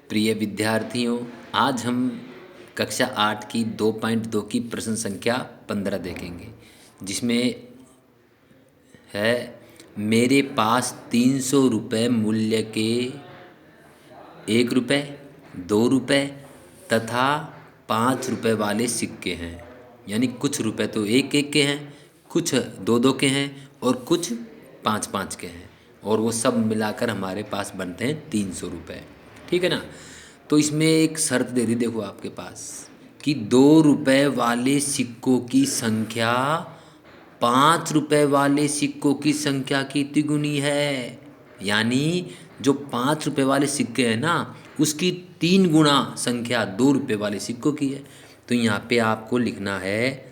प्रिय विद्यार्थियों, आज हम कक्षा 8 की 2.2 की प्रश्न संख्या 15 देखेंगे, जिसमें है मेरे पास 300 रुपये मूल्य के 1 रुपये, 2 रुपये तथा 5 रुपये वाले सिक्के हैं। यानी कुछ रुपए तो एक एक के हैं, कुछ दो दो के हैं और कुछ पाँच पाँच के हैं, और वो सब मिलाकर हमारे पास बनते हैं 300 रुपये। ठीक है ना। तो इसमें एक शर्त दे दी, देखो आपके पास, कि 2 रुपये वाले सिक्कों की संख्या 5 रुपये वाले सिक्कों की संख्या की तिगुनी है। यानी जो 5 रुपये वाले सिक्के हैं ना, उसकी 3 गुना संख्या 2 रुपये वाले सिक्कों की है। तो यहाँ पे आपको लिखना है,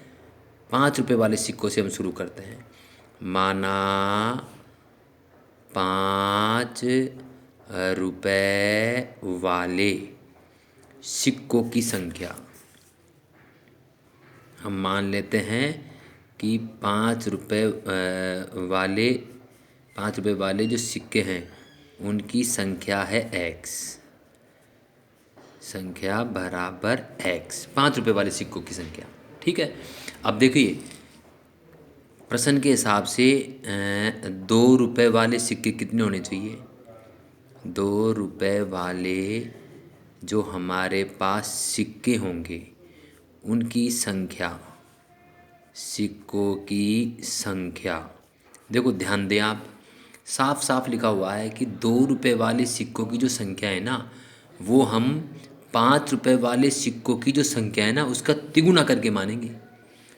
5 रुपये वाले सिक्कों से हम शुरू करते हैं। माना 5 रुपये वाले सिक्कों की संख्या, हम मान लेते हैं कि 5 रुपये वाले जो सिक्के हैं उनकी संख्या है x, संख्या बराबर x, 5 रुपये वाले सिक्कों की संख्या। ठीक है। अब देखिए, प्रश्न के हिसाब से 2 रुपये वाले सिक्के कितने होने चाहिए। 2 रुपये वाले जो हमारे पास सिक्के होंगे उनकी संख्या, सिक्कों की संख्या, देखो ध्यान दें आप, साफ साफ लिखा हुआ है कि 2 रुपये वाले सिक्कों की जो संख्या है ना, वो हम 5 रुपये वाले सिक्कों की जो संख्या है ना उसका तिगुना करके मानेंगे।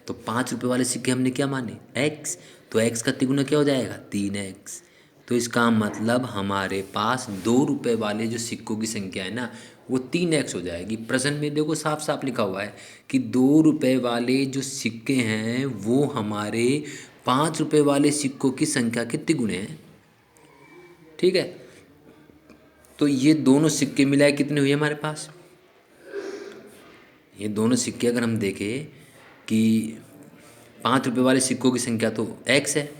तो 5 रुपये वाले सिक्के हमने क्या माने, x, तो x का तिगुना क्या हो जाएगा, 3x। तो इसका मतलब हमारे पास 2 रुपये वाले जो सिक्कों की संख्या है ना वो 3x हो जाएगी। प्रश्न में देखो साफ साफ लिखा हुआ है कि 2 रुपये वाले जो सिक्के हैं वो हमारे 5 रुपये वाले सिक्कों की संख्या के तिगुने हैं। ठीक है। तो ये दोनों सिक्के मिलाए कितने हुए हमारे पास, ये दोनों सिक्के अगर हम देखें कि 5 रुपये वाले सिक्कों की संख्या तो x है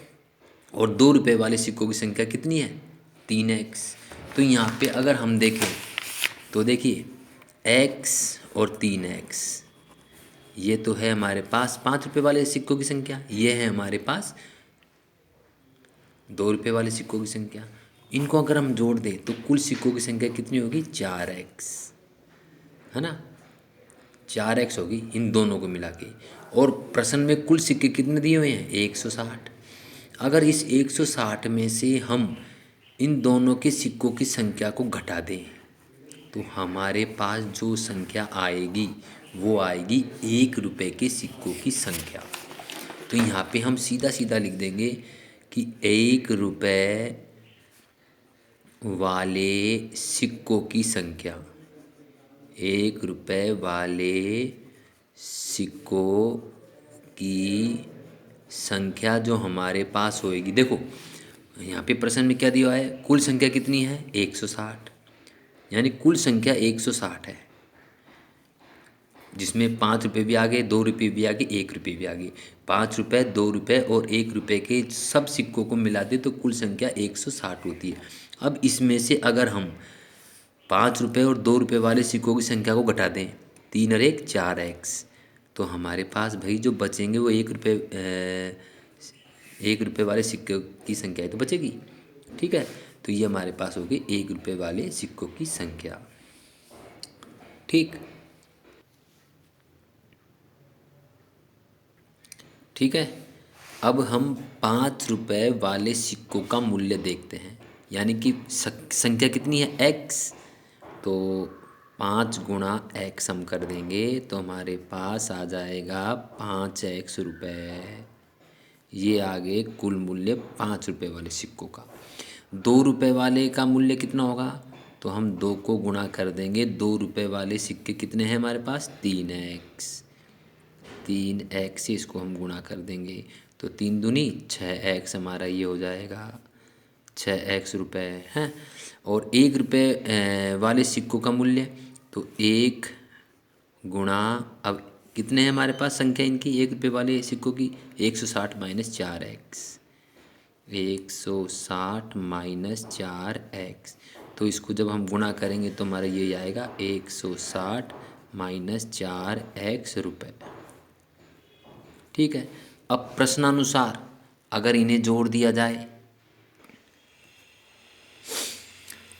और 2 रुपये वाले सिक्कों की संख्या कितनी है, 3x। तो यहाँ पे अगर हम देखें तो देखिए x और 3x, ये तो है हमारे पास 5 रुपये वाले सिक्कों की संख्या, ये है हमारे पास 2 रुपये वाले सिक्कों की संख्या। इनको अगर हम जोड़ दें तो कुल सिक्कों की संख्या कितनी होगी, 4x, है ना, 4x होगी इन दोनों को मिला के। और प्रश्न में कुल सिक्के कितने दिए हुए हैं, 160। अगर इस 160 में से हम इन दोनों के सिक्कों की संख्या को घटा दें तो हमारे पास जो संख्या आएगी वो आएगी 1 रुपये के सिक्कों की संख्या। तो यहाँ पे हम सीधा सीधा लिख देंगे कि 1 रुपये वाले सिक्कों की संख्या, 1 रुपये वाले सिक्कों की संख्या जो हमारे पास होएगी, देखो यहाँ पे प्रश्न में क्या दिया है, कुल संख्या कितनी है, 160, यानी कुल संख्या 160 है, जिसमें 5 रुपये भी आ गए, 2 रुपये भी आ गए, 1 रुपये भी आ गए। 5 रुपये, 2 रुपये और 1 रुपये के सब सिक्कों को मिला दे तो कुल संख्या 160 होती है। अब इसमें से अगर हम 5 रुपये और 2 रुपये वाले सिक्कों की संख्या को घटा दें, 3 और 1 4x, तो हमारे पास भाई जो बचेंगे वो 1 रुपये वाले सिक्कों की संख्या तो बचेगी। ठीक है। तो ये हमारे पास होगी 1 रुपये वाले सिक्कों की संख्या। ठीक ठीक है। अब हम 5 रुपये वाले सिक्कों का मूल्य देखते हैं, यानी कि संख्या कितनी है, x, तो 5 गुणा x हम कर देंगे तो हमारे पास आ जाएगा 5x रुपये। ये आ गए कुल मूल्य 5 रुपये वाले सिक्कों का। 2 रुपये वाले का मूल्य कितना होगा, तो हम 2 को गुणा कर देंगे, 2 रुपये वाले सिक्के कितने हैं हमारे पास, 3x, 3x से इसको हम गुणा कर देंगे तो 3 दूनी 6x हमारा ये हो जाएगा, 6x रुपये हैं। और 1 रुपये वाले सिक्कों का मूल्य, तो 1 गुणा, अब कितने हैं हमारे पास संख्या इनकी 1 रुपये वाले सिक्कों की, 160 माइनस 4x, 160 माइनस 4x, तो इसको जब हम गुणा करेंगे तो हमारा ये आएगा 160 माइनस 4x रुपये। ठीक है। अब प्रश्नानुसार अगर इन्हें जोड़ दिया जाए,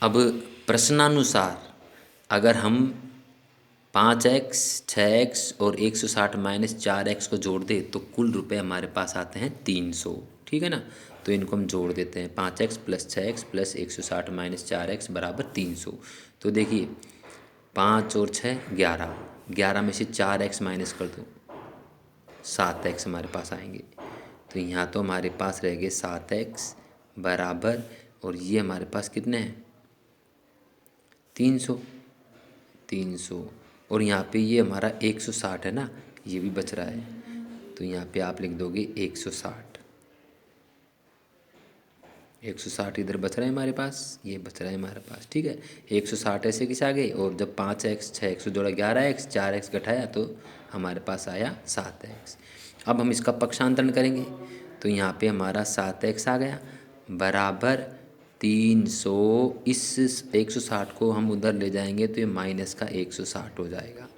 अब प्रश्नानुसार अगर हम 5x 6x और 160 माइनस 4x को जोड़ दे तो कुल रुपए हमारे पास आते हैं 300। ठीक है ना। तो इनको हम जोड़ देते हैं, 5x plus 6x plus 160 minus 4x बराबर 300। तो देखिए 5 और 6 11, 11 में से 4x माइनस कर दो, 7x हमारे पास आएंगे। तो यहाँ तो हमारे पास रह गए 7x बराबर, और ये हमारे पास कितने हैं 300। 300 और यहाँ पे ये हमारा 160 है ना, ये भी बच रहा है। तो यहाँ पे आप लिख दोगे 160। 160 इधर बच रहा है हमारे पास, ये बच रहा है हमारे पास। ठीक है। 160 ऐसे किस आ गए, और जब 5x 6x जोड़ा 11x 4x घटाया तो हमारे पास आया 7x। अब हम इसका पक्षांतरण करेंगे तो यहाँ पे हमारा 7x आ गया बराबर 300। इस 160 को हम उधर ले जाएंगे तो ये माइनस का 160 हो जाएगा।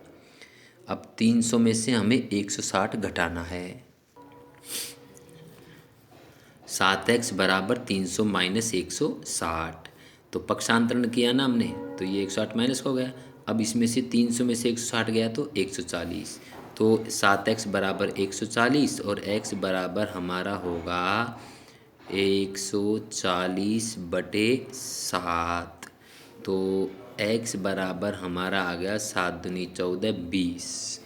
अब 300 में से हमें 160 घटाना है। 7x बराबर 300 माइनस 160, तो पक्षांतरण किया ना हमने, तो ये 160 माइनस हो गया। अब इसमें से 300 में से 160 गया तो 140, तो 7x बराबर 140 और x बराबर हमारा होगा 140/7। तो x बराबर हमारा आ गया 7 दूनी 14 20।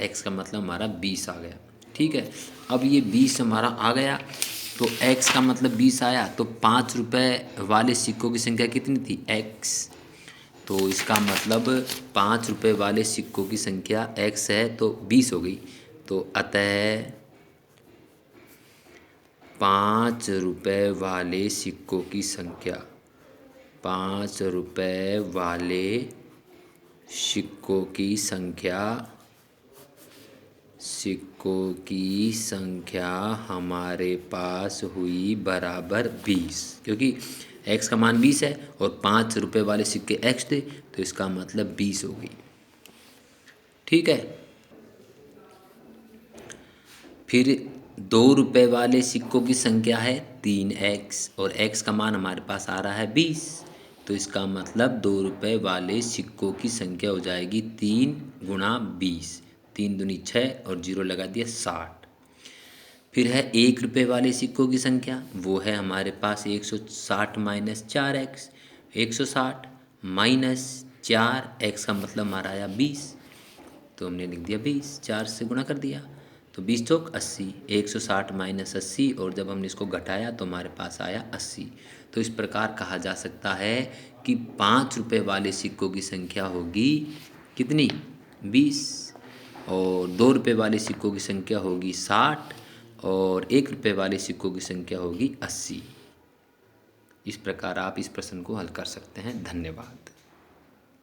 x का मतलब हमारा 20 आ गया। ठीक है। अब ये 20 हमारा आ गया तो x का मतलब 20 आया, तो 5 रुपये वाले सिक्कों की संख्या कितनी थी x, तो इसका मतलब 5 रुपये वाले सिक्कों की संख्या x है तो 20 हो गई। तो अतः 5 रुपये वाले सिक्कों की संख्या, 5 रुपये वाले सिक्कों की संख्या हमारे पास हुई बराबर 20, क्योंकि x का मान 20 है और 5 रुपये वाले सिक्के x थे तो इसका मतलब 20 हो गई। ठीक है। फिर 2 रुपये वाले सिक्कों की संख्या है 3x और x का मान हमारे पास आ रहा है 20, तो इसका मतलब 2 रुपये वाले सिक्कों की संख्या हो जाएगी 3 गुणा 20, 3 दूनी 6 और 0 लगा दिया 60। फिर है 1 रुपये वाले सिक्कों की संख्या, वो है हमारे पास 160 माइनस 4x, 160 माइनस 4x का मतलब हमारा आया 20, तो हमने लिख दिया 20, 4 से गुणा कर दिया तो 20 चौक 80, 160 माइनस 80 और जब हमने इसको घटाया तो हमारे पास आया 80। तो इस प्रकार कहा जा सकता है कि 5 रुपये वाले सिक्कों की संख्या होगी कितनी 20, और 2 रुपये वाले सिक्कों की संख्या होगी 60 और 1 रुपये वाले सिक्कों की संख्या होगी 80। इस प्रकार आप इस प्रश्न को हल कर सकते हैं। धन्यवाद।